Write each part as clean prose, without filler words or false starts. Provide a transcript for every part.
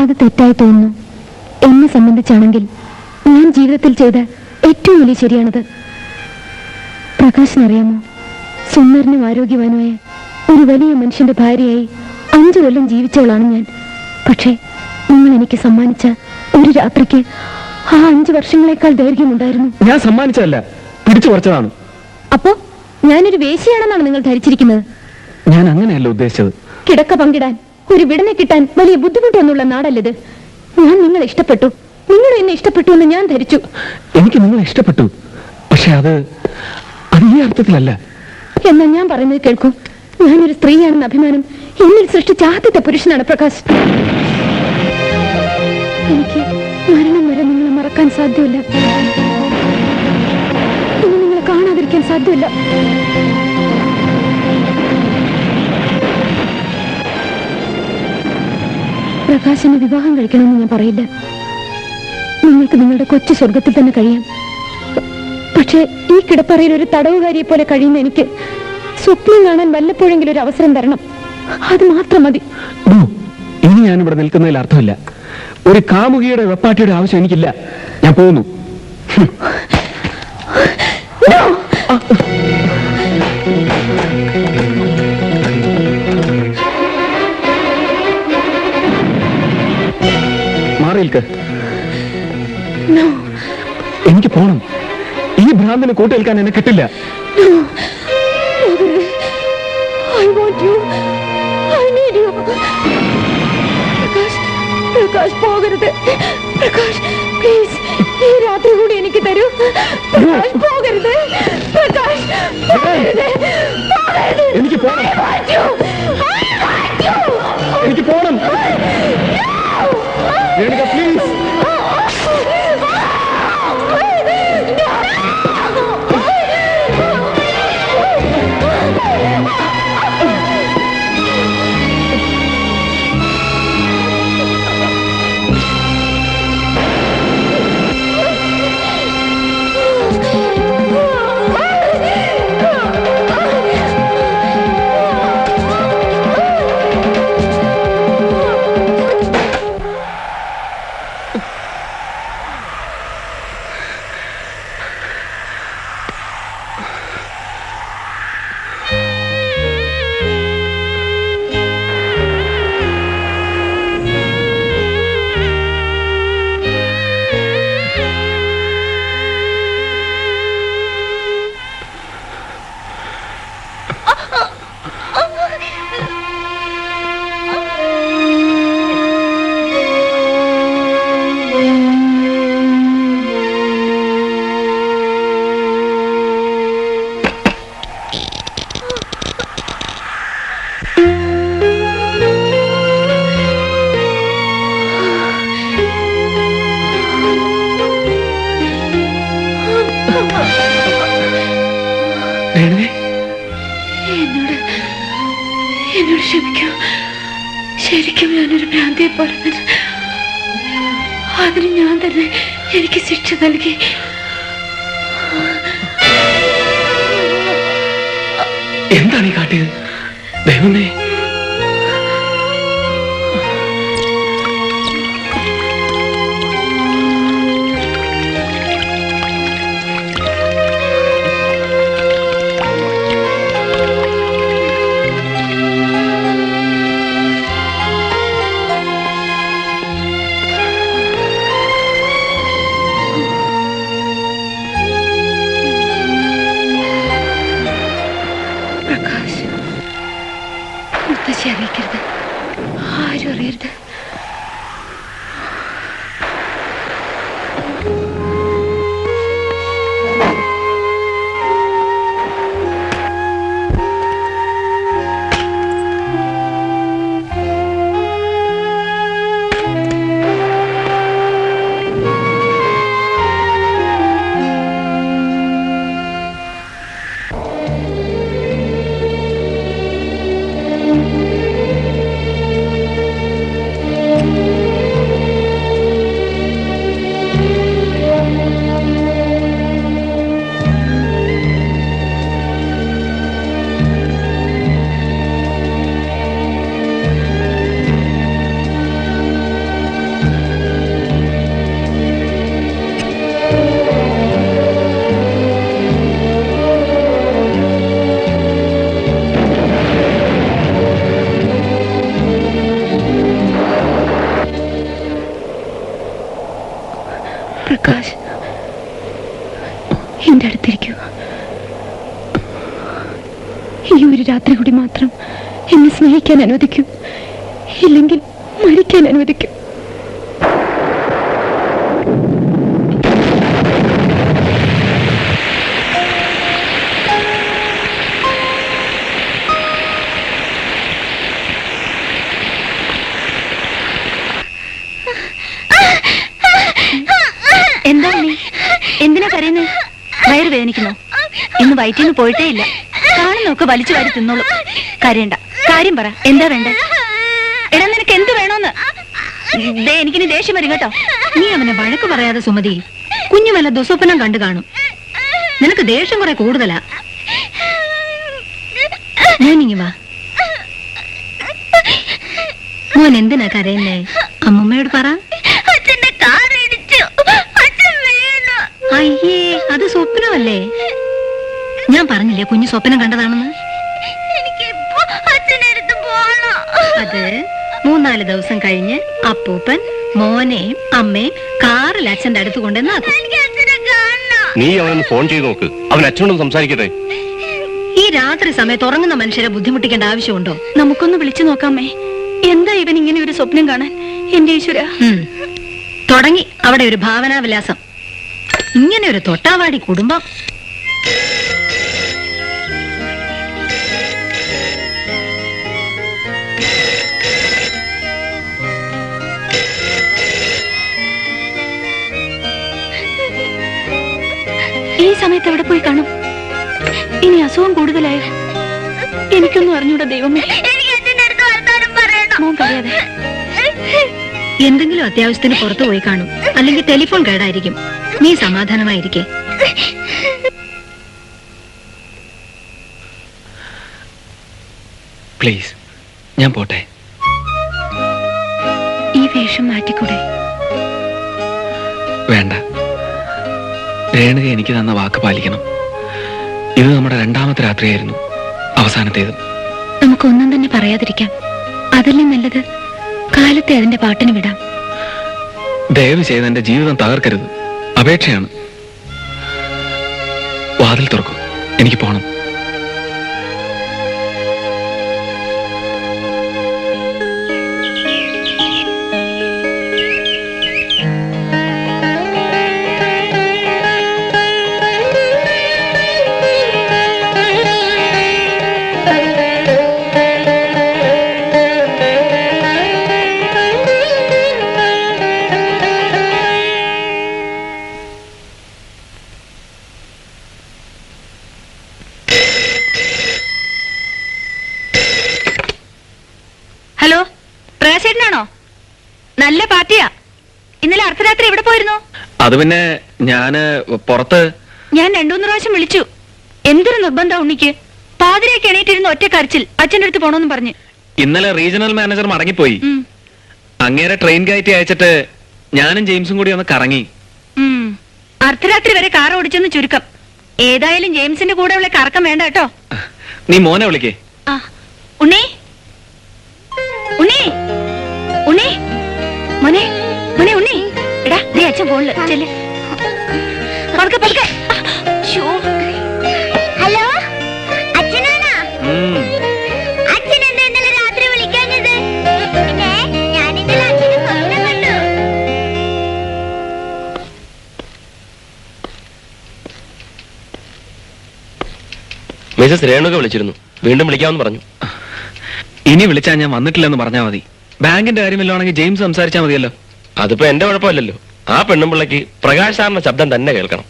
അത് തെറ്റായി തോന്നുന്നു. എന്നെ സംബന്ധിച്ചാണെങ്കിൽ ഞാൻ ജീവിതത്തിൽ ചെയ്ത ഏറ്റവും വലിയ ശരിയാണത്. പ്രകാശിനറിയാമോ, സുന്ദരനും ആരോഗ്യവാനുമായ ഒരു വലിയ മനുഷ്യന്റെ ഭാര്യയായി 5 കൊല്ലം ജീവിച്ചവളാണ് ഞാൻ. പക്ഷേ നിങ്ങൾ എനിക്ക് സമ്മാനിച്ച ഒരു രാത്രിക്ക് ആ 5 വർഷങ്ങളെക്കാൾ ദൈർഘ്യമുണ്ടായിരുന്നു. ഞാൻ സമ്മാനിച്ചതല്ല, പിടിച്ചു പറിച്ചതാണ്. അപ്പോ ഞാനൊരു വേശ്യയാണെന്നാണ് നിങ്ങൾ ധരിച്ചിരിക്കുന്നത്? ഞാൻ അങ്ങനെയല്ല ഉദ്ദേശിച്ചത്. കിടക്ക പങ്കിടാൻ ഒരു വിടനെ കിട്ടാൻ വലിയ ബുദ്ധിമുട്ടൊന്നുള്ള നാടല്ലത്. ഞാൻ നിങ്ങളെ ഇഷ്ടപ്പെട്ടു, നിങ്ങൾ എന്നെ ഇഷ്ടപ്പെട്ടു എന്ന് ഞാൻ ധരിച്ചു. എനിക്ക് നിങ്ങളെ ഇഷ്ടപ്പെട്ടു, പക്ഷെ അത് ഈ അർത്ഥത്തിലല്ല. എന്നാ ഞാൻ പറയുന്നത് കേൾക്കൂ. ഞാനൊരു സ്ത്രീയാണെന്ന അഭിമാനം എന്നിൽ സൃഷ്ടിച്ച ആദ്യത്തെ പുരുഷനാണ് പ്രകാശ്. എനിക്ക് മരണം വരെ നിങ്ങളെ മറക്കാൻ സാധ്യമല്ല, ഇനി നിങ്ങളെ കാണാതിരിക്കാൻ സാധ്യമല്ല. പ്രകാശിനെ വിവാഹം കഴിക്കണമെന്ന് ഞാൻ പറയില്ല. നിങ്ങൾക്ക് നിങ്ങളുടെ കൊച്ചു സ്വർഗത്തിൽ തന്നെ കഴിയാം. പക്ഷേ ഈ കിടപ്പറയിൽ ഒരു തടവുകാരിയെ പോലെ കഴിയുന്ന എനിക്ക് സ്വപ്നം കാണാൻ വല്ലപ്പോഴെങ്കിലും ഒരു അവസരം തരണം. അത് മാത്രം മതി. ഇനി ഞാനിവിടെ നിൽക്കുന്നതിൽ അർത്ഥമില്ല. ഒരു കാമുകിയുടെ വെപ്പാട്ടിയുടെ ആവശ്യം എനിക്കില്ല. ഞാൻ പോകുന്നു. മാറിയിൽക്ക്. എനിക്ക് പോണം. ഈ ഭ്രാന്തിന് കൂട്ടേൽക്കാൻ എന്നെ കിട്ടില്ല. പ്രകാശ് പോകരുത്. പ്രകാശ് പ്ലീസ്, ഈ രാത്രി കൂടി എനിക്ക് തരൂ. പ്രകാശ് പോകരുത്. പ്രകാശ് പോകരുത്. എനിക്ക് പോണം. എനിക്ക് പോണം. രേണുക പ്ലീസ്. എന്നോട് ക്ഷമിക്കൂ. ശരിക്കും ഞാനൊരു ഭ്രാന്തിയെ പോലെ അതിന് ഞാൻ തന്നെ എനിക്ക് ശിക്ഷ നൽകി. എന്താണ് ഈ കാട്ടിയത്? ദൈവമേ, പ്രകാശ്, എന്റെ അടുത്തിരിക്കൂ. ഈ ഒരു രാത്രി കൂടി മാത്രം എന്നെ സ്നേഹിക്കാൻ അനുവദിക്കൂ, ഇല്ലെങ്കിൽ മരിക്കാൻ അനുവദിക്കൂ. എന്താ നീ എന്തിനാ കരയുന്നത്? വയറ് വേദനിക്കുന്നോ? ഇന്ന് വയറ്റിൽ നിന്ന് പോയിട്ടേ ഇല്ല. കാണുന്നൊക്കെ വലിച്ചു വാരി തിന്നോളൂ. കരയണ്ട, കാര്യം പറ, എന്താ വേണ്ട? എടാ, നിനക്ക് എന്ത് വേണോന്ന്? എനിക്കിനി ദേഷ്യം വരും കേട്ടോ. നീ അവനെ വഴക്ക് പറയാതെ സുമതി. കുഞ്ഞു വല്ല ദുസ്വപ്നം കണ്ടു കാണും. നിനക്ക് ദേഷ്യം കുറെ കൂടുതലാ. ഞാനിങ്ങി വാ. മോൻ എന്തിനാ കരയുന്നേ? അമ്മമ്മയോട് പറ. അയ്യേ, അത് സ്വപ്നമല്ലേ? ഞാൻ പറഞ്ഞില്ലേ കുഞ്ഞു സ്വപ്നം കണ്ടതാണെന്ന്. അത് 3-4 ദിവസം കഴിഞ്ഞ് അപ്പൂപ്പൻ മോനെയും അമ്മയും കാറിൽ അച്ഛന്റെ അടുത്ത് കൊണ്ടുവന്നാക്കും. നീ അവനൊന്ന് ഫോൺ ചെയ്ത് നോക്ക്. അവൻ അച്ഛനോട് സംസാരിക്കട്ടെ. ഈ രാത്രി സമയത്ത് ഉറങ്ങുന്ന മനുഷ്യരെ ബുദ്ധിമുട്ടിക്കേണ്ട ആവശ്യമുണ്ടോ? നമുക്കൊന്ന് വിളിച്ചു നോക്കാമേ. എന്താ ഇവൻ ഇങ്ങനെ ഒരു സ്വപ്നം കാണാൻ? എന്റെ ഈശ്വര, തുടങ്ങി അവിടെ ഒരു ഭാവനാവിലാസം. ഇങ്ങനെ ഒരു തൊട്ടാവാടി കുടുംബം. ഈ സമയത്ത് എവിടെ പോയി കാണും? ഇനി അസുഖം കൂടുതലായോ? എനിക്കൊന്നും അറിഞ്ഞൂടാ ദൈവമേ. മോൻ പറയാതെ. എന്തെങ്കിലും അത്യാവശ്യത്തിന് പുറത്തു പോയി കാണും, അല്ലെങ്കിൽ ടെലിഫോൺ കേടായിരിക്കും. നീ സമാധാനമായിരിക്കേ. പ്ലീസ്, ഞാൻ പോട്ടെ. ഈ വേഷം മാറ്റിക്കൂടെ? വേണ്ട, രേണുക എനിക്ക് തന്ന വാക്ക് പാലിക്കണം. ഇത് നമ്മുടെ 2ാമത്തെ രാത്രിയായിരുന്നു, അവസാനത്തേതും. നമുക്കൊന്നും തന്നെ പറയാതിരിക്കാം. അതല്ലേ നല്ലത്. കാലത്തെ അതിന്റെ പാട്ടിന് വിടാം. ദയവ് ചെയ്ത് എന്റെ ജീവിതം തകർക്കരുത്, അപേക്ഷയാണ്. വാതിൽ തുറക്കൂ, എനിക്ക് പോണം. ഹലോ, പ്രകാശേട്ടനാണോ? നല്ല പാർട്ടിയാ. ഇന്നലെ അർദ്ധരാത്രി എവിടെ പോയിരുന്നു? അത് പിന്നെ ഞാന് പുറത്ത്. ഞാൻ 2-3 പ്രാവശ്യം വിളിച്ചു. എന്തൊരു നിർബന്ധം ഉണ്ണിക്ക്. പാതിരയൊക്കെ എണീറ്റിരുന്ന് ഒറ്റ കരച്ചിൽ അച്ഛൻ്റെ അടുത്ത് പോണോന്ന് പറഞ്ഞ്. ഇന്നലെ റീജിയണൽ മാനേജർ മടങ്ങിപ്പോയി. അങ്ങേരെ ട്രെയിൻ കയറ്റി അയച്ചിട്ട് ഞാനും ജെയിംസും കൂടി ഒന്ന് കറങ്ങി. അർദ്ധരാത്രി വരെ കാർ ഓടിച്ചെന്ന് ചുരുക്കം. ഏതായാലും ജെയിംസിന്റെ കൂടെ ഉള്ള കറക്കം വേണ്ട കേട്ടോ. നീ മോനെ വിളിക്കേ. ഉണ്ണി, ഉണ്ണി, ഉണ്ണി, മോനെ, മോനെ ഉണ്ണി. എടാ, നീ അച്ഛൻ ഫോണില് ചെല്ല്. പതുക്കെ പതുക്കെ. ഹലോ, അച്ഛനാണോ? അച്ഛൻ എന്താ ഇന്നലെ രാത്രി വിളിക്കാഞ്ഞത്? പിന്നെ ഞാൻ ഇന്നലെ അച്ഛനെ സ്വപ്നം കണ്ടു. മിസസ് രേണുക വിളിച്ചിരുന്നു, വീണ്ടും വിളിക്കാമെന്ന് പറഞ്ഞു. ഇനി വിളിച്ചാൽ ഞാൻ വന്നിട്ടില്ലെന്ന് പറഞ്ഞാൽ മതി. ബാങ്കിന്റെ കാര്യമില്ലാണെങ്കിൽ ജെയിംസ് സംസാരിച്ചാൽ മതിയല്ലോ. അതിപ്പോ എന്റെ കുഴപ്പമില്ലല്ലോ. ആ പെണ്ണുമ്പിള്ളക്ക് പ്രകാശ് സാറിന്റെ ശബ്ദം തന്നെ കേൾക്കണം.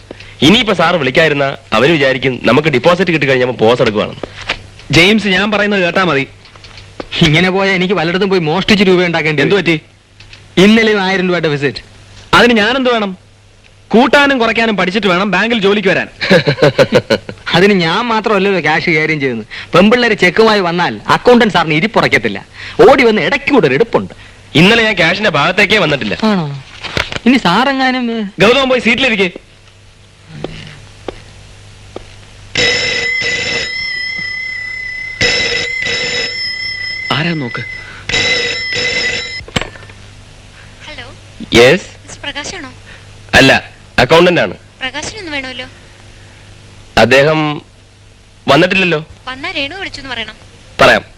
ഇനിയിപ്പോ സാറ് വിളിക്കാതിരുന്ന അവര് വിചാരിക്കും നമുക്ക് ഡിപ്പോസിറ്റ് കിട്ടി കഴിഞ്ഞപ്പോൾ പോസ് എടുക്കുവാണെന്ന്. ജെയിംസ്, ഞാൻ പറയുന്നത് കേട്ടാ മതി. ഇങ്ങനെ പോയാൽ എനിക്ക് പലയിടത്തും പോയി മോഷ്ടിച്ച് രൂപ ഉണ്ടാക്കേണ്ടി. എന്തു പറ്റി? ഇന്നലെ 1000 രൂപയുടെ വിസിറ്റ്. അതിന് ഞാനെന്ത് വേണം? കൂട്ടാനും കുറയ്ക്കാനും പഠിച്ചിട്ട് വേണം ബാങ്കിൽ ജോലിക്ക് വരാൻ. അതിന് ഞാൻ മാത്രമല്ലല്ലോ ക്യാഷ് കൈകാര്യം ചെയ്യുന്നത്. പെമ്പിള്ളേര് ചെക്കുമായി വന്നാൽ അക്കൗണ്ടന്റ് സാറിന് ഇരിപ്പുറയ്ക്കത്തില്ല. ഓടി വന്ന് ഇടയ്ക്ക് കൂടെ ഒരു എടുപ്പുണ്ട്. ഇന്നലെ ഞാൻ ക്യാഷിന്റെ ഭാഗത്തേക്കേ വന്നിട്ടില്ല. ആണോ? ഇനി സാറെങ്ങാനും ഗൗതം പോയി സീറ്റിലിരിക്കേ. ആരാ നോക്ക്. Hello, yes. പ്രകാശാണോ? അല്ല, അക്കൗണ്ടന്റ് ആണ്. പ്രകാശനൊന്ന് വേണമല്ലോ. അദ്ദേഹം വന്നിട്ടില്ലല്ലോ. വന്നാ രേണു വിളിച്ചു പറയണം. പറയാം.